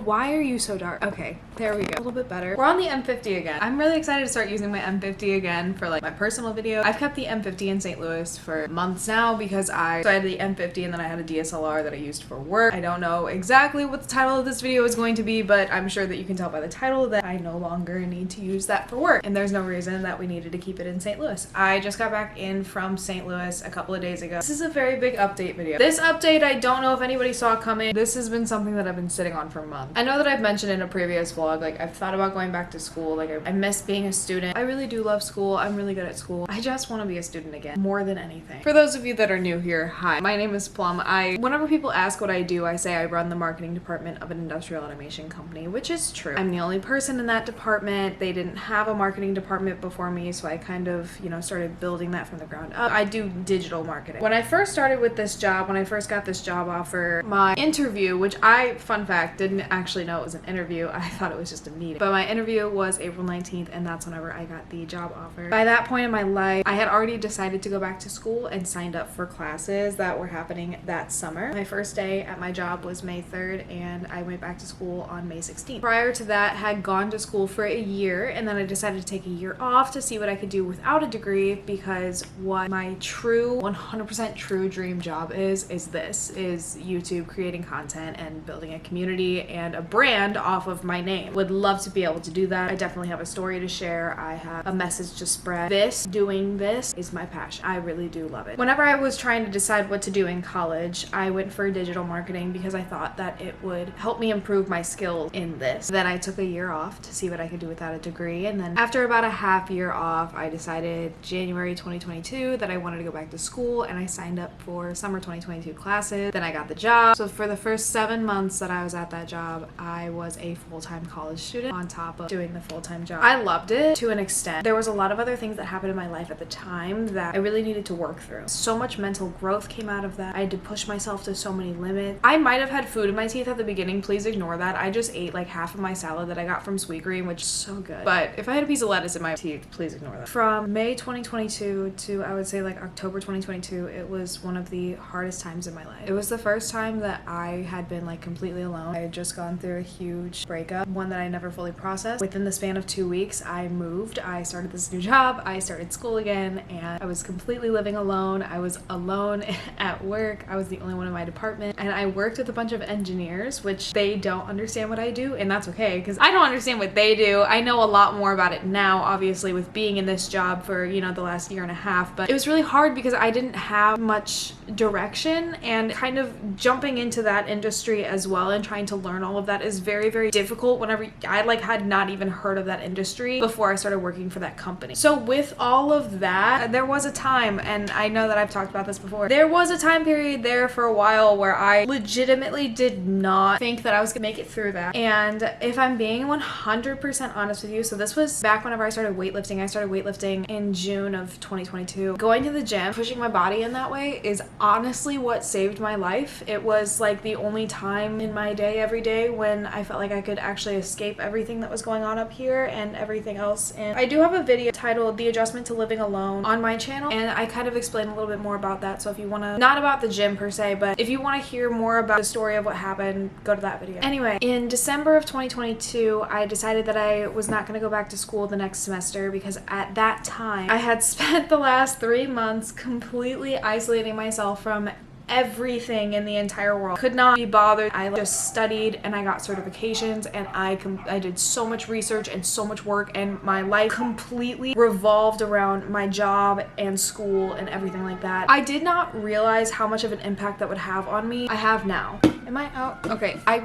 why are you so dark? Okay, there we go. A little bit better. We're on the M50 again. I'm really excited to start using my M50 again for like my personal video. I've kept the M50 in St. Louis for months now because I had the M50 and then I had a DSLR that I used for work. I don't know exactly what the title of this video is going to be, but I'm sure that you can tell by the title that I no longer need to use that for work. And there's no reason that we needed to keep it in St. Louis. I just got back in from St. Louis a couple of days ago. This is a very big update video. This update, I don't know if anybody saw coming. This has been something that I've been sitting on for months. I know that I've mentioned in a previous vlog, like I've thought about going back to school. Like I miss being a student. I really do love school. I'm really good at school. I just want to be a student again, more than anything. For those of you that are new here, hi, my name is Plum. Whenever people ask what I do, I say I run the marketing department of an industrial automation company, which is true. I'm the only person in that department. They didn't have a marketing department before me, so I kind of, started building that from the ground up. I do digital marketing. When I first started with this job, when I first got this job offer, my interview, which fun fact, didn't actually know it was an interview. I thought it was just a meeting. But my interview was April 19th, and that's whenever I got the job offer. By that point in my life, I had already decided to go back to school and signed up for classes that were happening that summer. My first day at my job was May 3rd, and I went back to school on May 16th. Prior to that, had gone to school for a year, and then I decided to take a year off to see what I could do without a degree, because what my true 100% true dream job is YouTube, creating content and building a community and a brand off of my name. Would love to be able to do that. I definitely have a story to share. I have a message to spread. Doing this is my passion. I really do love it. Whenever I was trying to decide what to do in college, I went for digital marketing because I thought that it would help me improve my skills in this. Then I took a year off to see what I could do without a degree, and then after about a half year off, I decided January 2022 that I wanted to go back to school, and I signed up for summer 2022 classes. Then I got the job. So for the first 7 months that I was at that job, I was a full-time college student on top of doing the full-time job. I loved it to an extent. There was a lot of other things that happened in my life at the time that I really needed to work through. So much mental growth came out of that. I had to push myself to so many limits. I might have had food in my teeth at the beginning. Please ignore that. I just ate like half of my salad that I got from Sweetgreen, which is so good. But if I had a piece of lettuce in my teeth, please ignore that. From May 2022 to I would say like October 2022, it was one of the hardest times in my life. It was the first time that I had been like completely alone. I had just gone through a huge breakup, one that I never fully processed. Within the span of 2 weeks, I moved. I started this new job. I started school again, and I was completely living alone. I was alone at work. I was the only one in my department, and I worked with a bunch of engineers, which they don't understand what I do, and that's okay because I don't understand what they do. I know a lot more about it now, obviously, with being in this job for, the last year and a half, but it was really hard because I didn't have much direction, and kind of jumping into that industry as well and trying to learn all of that is very, very difficult whenever I had not even heard of that industry before I started working for that company. So with all of that, there was a time, and I know that I've talked about this before, there was a time period there for a while where I legitimately did not think that I was gonna make it through that. And if I'm being 100% honest with you, so this was back whenever I started weightlifting. I started weightlifting in June of 2022. Going to the gym, pushing my body in that way is honestly what saved my life. It was like the only time in my day every day when I felt like I could actually escape everything that was going on up here and everything else. And I do have a video titled The Adjustment to Living Alone on my channel, and I kind of explain a little bit more about that. So if you want to, not about the gym per se, but if you want to hear more about the story of what happened, go to that video. Anyway, in December of 2022, I decided that I was not going to go back to school the next semester because at that time I had spent the last 3 months completely isolating myself from everything in the entire world. Could not be bothered. I just studied and I got certifications, and I did so much research and so much work, and my life completely revolved around my job and school and everything like that. I did not realize how much of an impact that would have on me. I have now. Am I out? Okay, I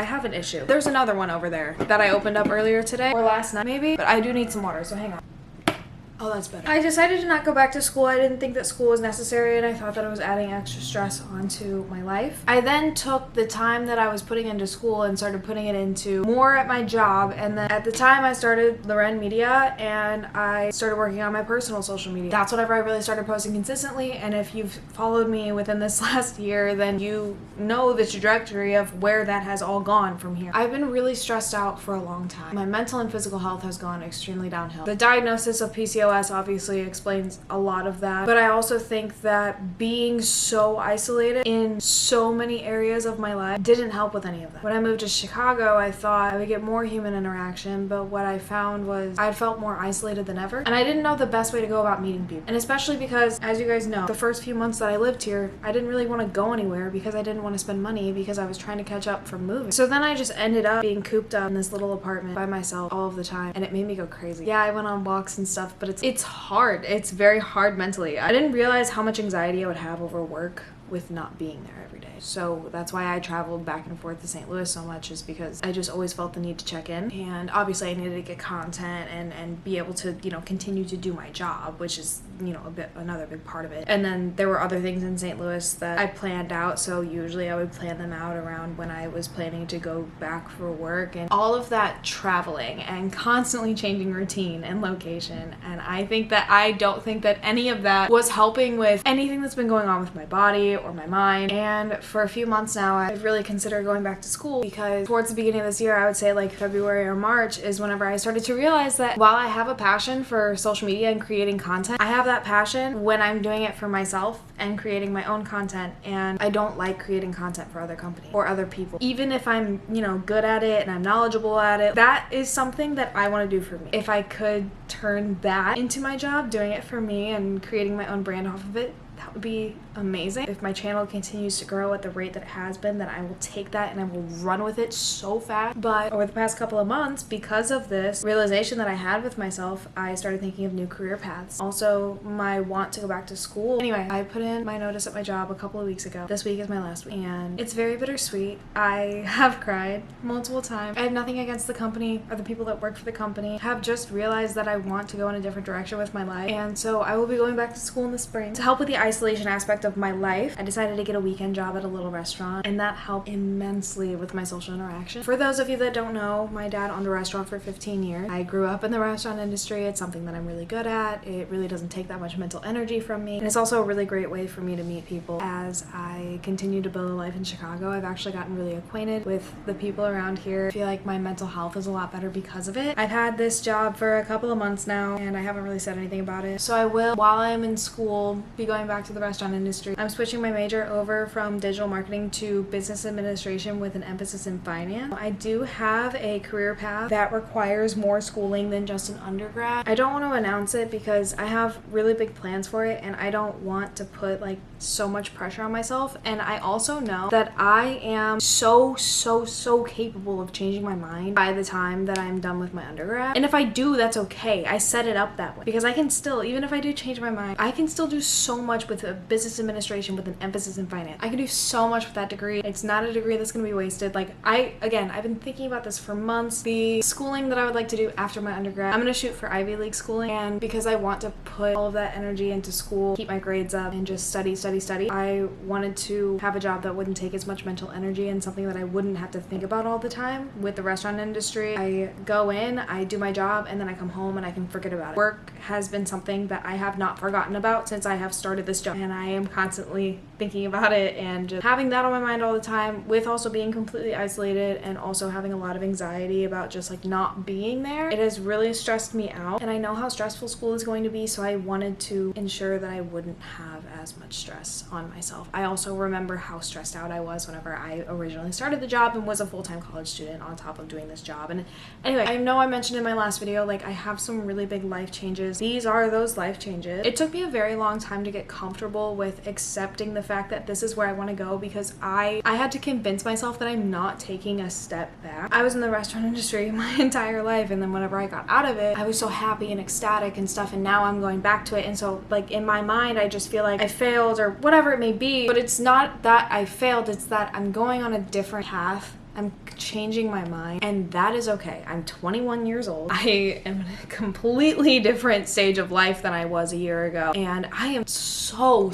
have an issue. There's another one over there that I opened up earlier today, or last night maybe, but I do need some water, so hang on. Oh, that's better. I decided to not go back to school. I didn't think that school was necessary, and I thought that it was adding extra stress onto my life. I then took the time that I was putting into school and started putting it into more at my job, and then at the time I started PlumL'wren Media, and I started working on my personal social media. That's whenever I really started posting consistently, and if you've followed me within this last year, then you know the trajectory of where that has all gone from here. I've been really stressed out for a long time. My mental and physical health has gone extremely downhill. The diagnosis of PCOS PCOS obviously explains a lot of that, but I also think that being so isolated in so many areas of my life didn't help with any of that. When I moved to Chicago, I thought I would get more human interaction, but what I found was I felt more isolated than ever, and I didn't know the best way to go about meeting people. And especially because, as you guys know, the first few months that I lived here, I didn't really want to go anywhere because I didn't want to spend money because I was trying to catch up from moving. So then I just ended up being cooped up in this little apartment by myself all of the time, and it made me go crazy. Yeah, I went on walks and stuff, but it's hard. It's very hard mentally. I didn't realize how much anxiety I would have over work with not being there every day. So that's why I traveled back and forth to St. Louis so much, is because I just always felt the need to check in. And obviously I needed to get content and be able to, you know, continue to do my job, which is, you know, another big part of it. And then there were other things in St. Louis that I planned out. So usually I would plan them out around when I was planning to go back for work, and all of that traveling and constantly changing routine and location. And I don't think that any of that was helping with anything that's been going on with my body or my mind. And for a few months now, I've really considered going back to school, because towards the beginning of this year, I would say like February or March, is whenever I started to realize that while I have a passion for social media and creating content, I have that passion when I'm doing it for myself and creating my own content, and I don't like creating content for other companies or other people. Even if I'm, you know, good at it and I'm knowledgeable at it, that is something that I want to do for me. If I could turn that into my job, doing it for me and creating my own brand off of it, that would be amazing. If my channel continues to grow at the rate that it has been, then I will take that and I will run with it so fast. But over the past couple of months, because of this realization that I had with myself, I started thinking of new career paths. Also, my want to go back to school. Anyway, I put in my notice at my job a couple of weeks ago. This week is my last week, and it's very bittersweet. I have cried multiple times. I have nothing against the company or the people that work for the company. I have just realized that I want to go in a different direction with my life, and so I will be going back to school in the spring. To help with the isolation aspect of my life, I decided to get a weekend job at a little restaurant, and that helped immensely with my social interaction. For those of you that don't know, my dad owned a restaurant for 15 years. I grew up in the restaurant industry. It's something that I'm really good at. It really doesn't take that much mental energy from me, and it's also a really great way for me to meet people. As I continue to build a life in Chicago, I've actually gotten really acquainted with the people around here. I feel like my mental health is a lot better because of it. I've had this job for a couple of months now, and I haven't really said anything about it. So I will, while I'm in school, be going back to the restaurant industry. I'm switching my major over from digital marketing to business administration with an emphasis in finance. I do have a career path that requires more schooling than just an undergrad. I don't want to announce it because I have really big plans for it, and I don't want to put like so much pressure on myself. And I also know that I am so capable of changing my mind by the time that I'm done with my undergrad. And if I do, that's okay. I set it up that way because I can still, even if I do change my mind, I can still do so much with a business administration with an emphasis in finance. I can do so much with that degree. It's not a degree that's going to be wasted. Like I've been thinking about this for months. The schooling that I would like to do after my undergrad, I'm going to shoot for Ivy League schooling, and because I want to put all of that energy into school, keep my grades up, and just study, I wanted to have a job that wouldn't take as much mental energy and something that I wouldn't have to think about all the time. With the restaurant industry, I go in, I do my job, and then I come home and I can forget about it. Work has been something that I have not forgotten about since I have started this job, and I am constantly thinking about it, and just having that on my mind all the time, with also being completely isolated and also having a lot of anxiety about just like not being there. It has really stressed me out, and I know how stressful school is going to be, so I wanted to ensure that I wouldn't have as much stress on myself. I also remember how stressed out I was whenever I originally started the job and was a full-time college student on top of doing this job. And anyway, I know I mentioned in my last video, like I have some really big life changes. These are those life changes. It took me a very long time to get comfortable with accepting the fact that this is where I want to go, because I had to convince myself that I'm not taking a step back. I was in the restaurant industry my entire life, and then whenever I got out of it, I was so happy and ecstatic and stuff, and now I'm going back to it. And so like in my mind, I just feel like I failed or whatever it may be, but it's not that I failed, it's that I'm going on a different path. I'm changing my mind, and that is okay. I'm 21 years old. I am in a completely different stage of life than I was a year ago, and I am so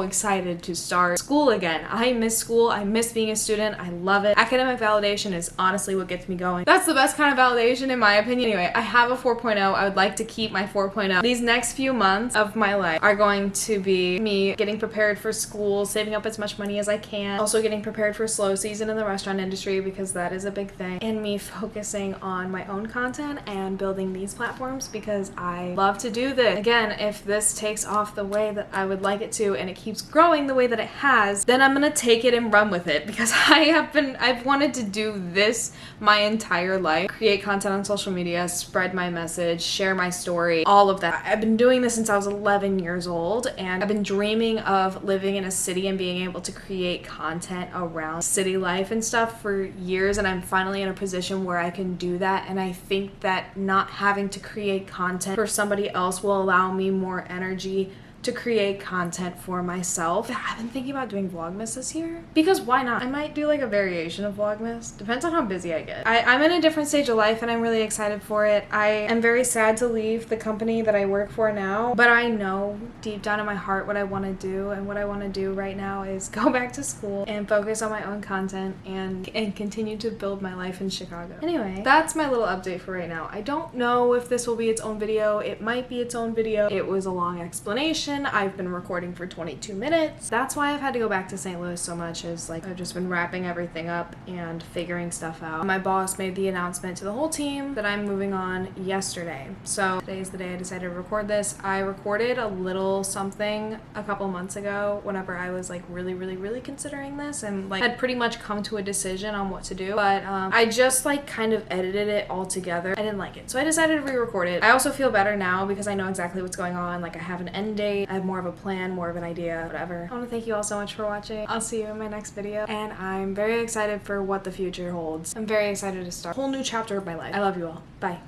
excited to start school again. I miss school. I miss being a student. I love it. Academic validation is honestly what gets me going. That's the best kind of validation in my opinion. Anyway, I have a 4.0. I would like to keep my 4.0. These next few months of my life are going to be me getting prepared for school, saving up as much money as I can, also getting prepared for slow season season in the restaurant industry because that is a big thing, and me focusing on my own content and building these platforms because I love to do this. Again, if this takes off the way that I would like it to and it keeps growing the way that it has, then I'm gonna take it and run with it because I've wanted to do this my entire life. Create content on social media, spread my message, share my story, all of that. I've been doing this since I was 11 years old, and I've been dreaming of living in a city and being able to create content around city life and stuff for years, and I'm finally in a position where I can do that. And I think that not having to create content for somebody else will allow me more energy to create content for myself. I've been thinking about doing Vlogmas this year because why not? I might do like a variation of Vlogmas. Depends on how busy I get. I'm in a different stage of life and I'm really excited for it. I am very sad to leave the company that I work for now, but I know deep down in my heart what I want to do, and what I want to do right now is go back to school and focus on my own content and continue to build my life in Chicago. Anyway, that's my little update for right now. I don't know if this will be its own video. It might be its own video. It was a long explanation. I've been recording for 22 minutes. That's why I've had to go back to St. Louis so much, is like I've just been wrapping everything up and figuring stuff out. My boss made the announcement to the whole team that I'm moving on yesterday. So today is the day I decided to record this. I recorded a little something a couple months ago whenever I was like really considering this and like had pretty much come to a decision on what to do. But I just like kind of edited it all together. I didn't like it. So I decided to re-record it. I also feel better now because I know exactly what's going on. Like I have an end date. I have more of a plan, more of an idea, whatever. I want to thank you all so much for watching. I'll see you in my next video, and I'm very excited for what the future holds. I'm very excited to start a whole new chapter of my life. I love you all. Bye.